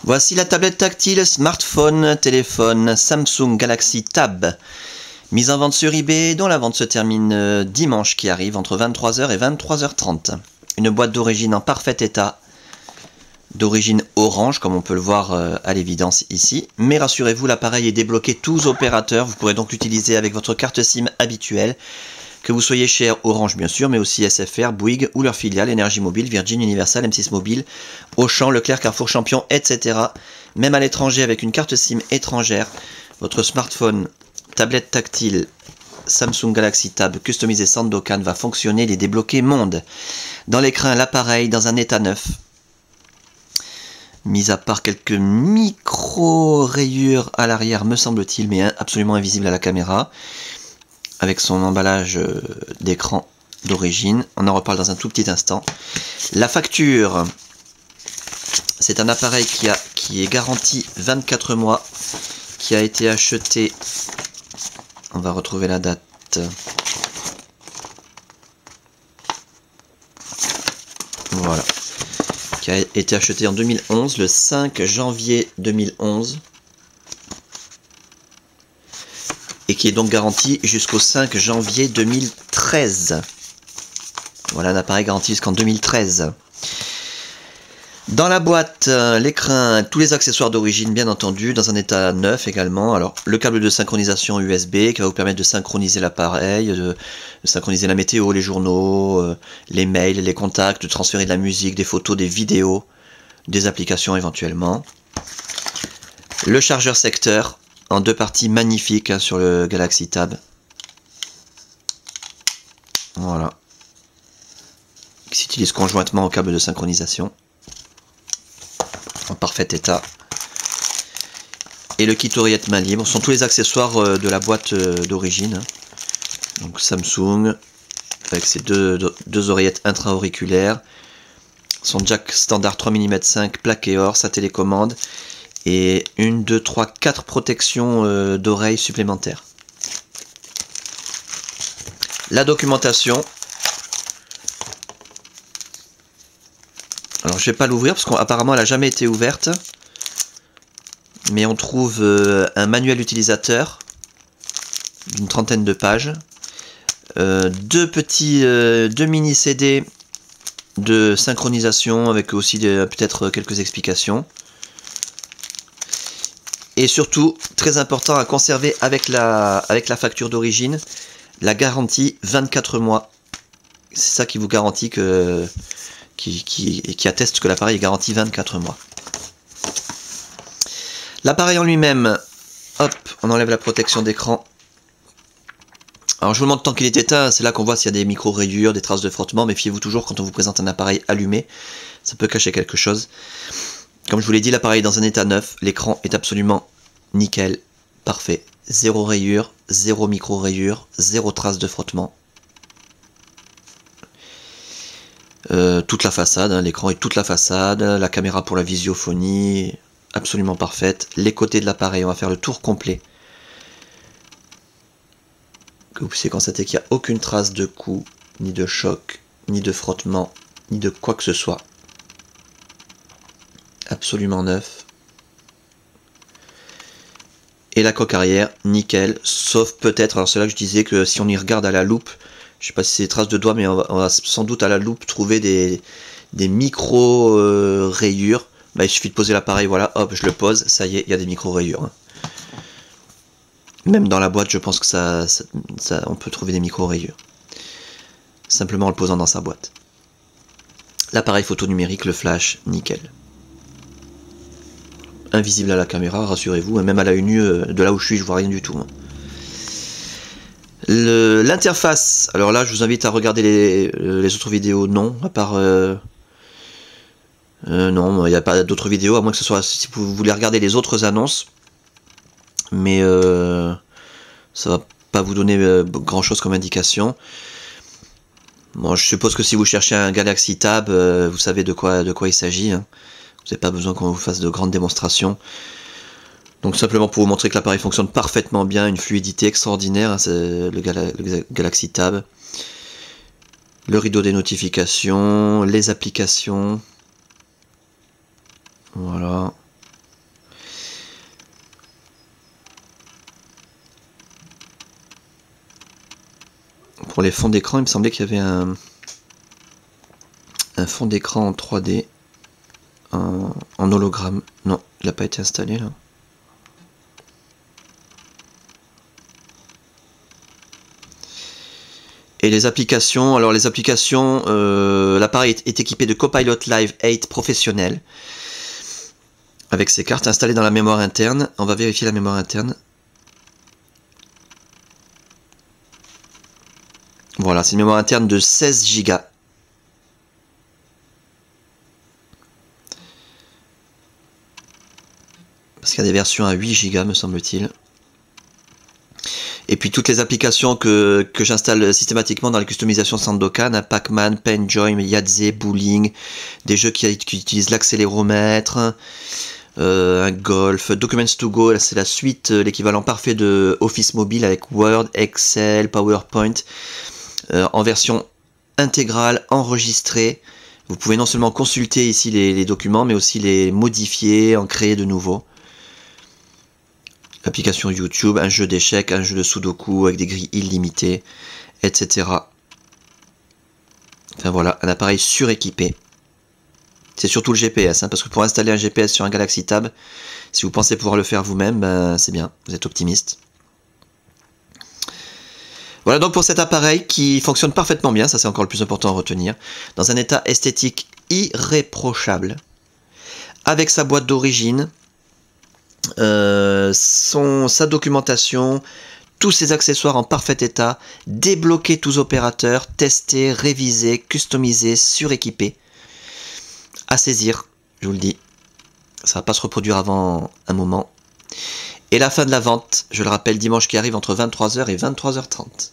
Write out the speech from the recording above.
Voici la tablette tactile, smartphone, téléphone Samsung Galaxy Tab. Mise en vente sur eBay, dont la vente se termine dimanche qui arrive entre 23h et 23h30. Une boîte d'origine en parfait état, d'origine orange comme on peut le voir à l'évidence ici. Mais rassurez-vous, l'appareil est débloqué tous opérateurs, vous pourrez donc l'utiliser avec votre carte SIM habituelle. Que vous soyez chez Orange bien sûr, mais aussi SFR, Bouygues ou leurs filiales, Énergie Mobile, Virgin, Universal, M6 Mobile, Auchan, Leclerc, Carrefour, Champion, etc. Même à l'étranger avec une carte SIM étrangère, votre smartphone, tablette tactile, Samsung Galaxy Tab customisé Sandokan va fonctionner, les débloquer monde. Dans l'écran, l'appareil dans un état neuf. Mis à part quelques micro-rayures à l'arrière, me semble-t-il, mais absolument invisibles à la caméra. Avec son emballage d'écran d'origine. On en reparle dans un tout petit instant. La facture, c'est un appareil qui est garanti 24 mois, qui a été acheté, on va retrouver la date, voilà, qui a été acheté en 2011, le 5 janvier 2011. Et qui est donc garanti jusqu'au 5 janvier 2013. Voilà un appareil garanti jusqu'en 2013. Dans la boîte, l'écran, tous les accessoires d'origine bien entendu, dans un état neuf également. Alors le câble de synchronisation USB qui va vous permettre de synchroniser l'appareil, de synchroniser la météo, les journaux, les mails, les contacts, de transférer de la musique, des photos, des vidéos, des applications éventuellement. Le chargeur secteur. En deux parties magnifiques hein, sur le Galaxy Tab. Voilà. Qui s'utilise conjointement au câble de synchronisation. En parfait état. Et le kit oreillette main libre. Ce sont tous les accessoires de la boîte d'origine. Hein. Donc Samsung. Avec ses deux oreillettes intra-auriculaires. Son jack standard 3 mm 5 plaqué or. Sa télécommande. Et 1, 2, 3, 4 protections d'oreilles supplémentaires. La documentation. Alors je ne vais pas l'ouvrir parce qu'apparemment elle n'a jamais été ouverte. Mais on trouve un manuel utilisateur d'une trentaine de pages. Deux mini CD de synchronisation avec aussi peut-être quelques explications. Et surtout, très important à conserver avec la facture d'origine, la garantie 24 mois. C'est ça qui vous garantit qui atteste que l'appareil est garanti 24 mois. L'appareil en lui-même, hop, on enlève la protection d'écran. Alors je vous montre tant qu'il est éteint, c'est là qu'on voit s'il y a des micro-rayures, des traces de frottement. Méfiez-vous toujours quand on vous présente un appareil allumé, ça peut cacher quelque chose. Comme je vous l'ai dit, l'appareil est dans un état neuf, l'écran est absolument nickel, parfait, zéro rayure, zéro micro-rayure, zéro trace de frottement. Toute la façade, hein, l'écran est toute la façade, la caméra pour la visiophonie, absolument parfaite. Les côtés de l'appareil, on va faire le tour complet. Que vous puissiez constater qu'il n'y a aucune trace de coup, ni de choc, ni de frottement, ni de quoi que ce soit. Absolument neuf. Et la coque arrière, nickel, sauf peut-être, alors c'est là que je disais que si on y regarde à la loupe, je sais pas si c'est des traces de doigts, mais on va sans doute à la loupe trouver des micro rayures. Bah, il suffit de poser l'appareil, voilà, hop, je le pose, ça y est, il y a des micro rayures. Hein. Même dans la boîte, je pense que on peut trouver des micro rayures. Simplement en le posant dans sa boîte. L'appareil photo numérique, le flash, nickel. Invisible à la caméra, rassurez-vous, et même à l'œil nu de là où je suis, je vois rien du tout. Hein. L'interface, alors là je vous invite à regarder les autres vidéos, non, à part... non, il n'y a pas d'autres vidéos, à moins que ce soit si vous voulez regarder les autres annonces. Mais ça va pas vous donner grand chose comme indication. Bon, je suppose que si vous cherchez un Galaxy Tab, vous savez de quoi il s'agit. Hein. Vous n'avez pas besoin qu'on vous fasse de grandes démonstrations. Donc simplement pour vous montrer que l'appareil fonctionne parfaitement bien, une fluidité extraordinaire, hein, c'est le Galaxy Tab. Le rideau des notifications, les applications. Voilà. Pour les fonds d'écran, il me semblait qu'il y avait un fond d'écran en 3D, en hologramme. Non, il n'a pas été installé là. Et les applications, alors les applications, l'appareil est équipé de Copilot Live 8 professionnel, avec ses cartes installées dans la mémoire interne. On va vérifier la mémoire interne. Voilà, c'est une mémoire interne de 16 Go. Parce qu'il y a des versions à 8 Go, me semble-t-il. Et puis toutes les applications que j'installe systématiquement dans les customisations Sandokan, Pac-Man, Penjoy, Yahtzee, Bowling, des jeux qui utilisent l'accéléromètre, un golf, Documents to Go, c'est la suite, l'équivalent parfait de Office Mobile avec Word, Excel, PowerPoint, en version intégrale, enregistrée. Vous pouvez non seulement consulter ici les documents, mais aussi les modifier, en créer de nouveaux. Application YouTube, un jeu d'échecs, un jeu de Sudoku avec des grilles illimitées, etc. Enfin voilà, un appareil suréquipé. C'est surtout le GPS, hein, parce que pour installer un GPS sur un Galaxy Tab, si vous pensez pouvoir le faire vous-même, ben, c'est bien, vous êtes optimiste. Voilà donc pour cet appareil qui fonctionne parfaitement bien, ça c'est encore le plus important à retenir, dans un état esthétique irréprochable, avec sa boîte d'origine, sa documentation, tous ses accessoires en parfait état, débloquer tous opérateurs, tester, réviser, customiser, suréquiper. À saisir, je vous le dis, ça va pas se reproduire avant un moment. Et la fin de la vente, je le rappelle, dimanche qui arrive entre 23h et 23h30.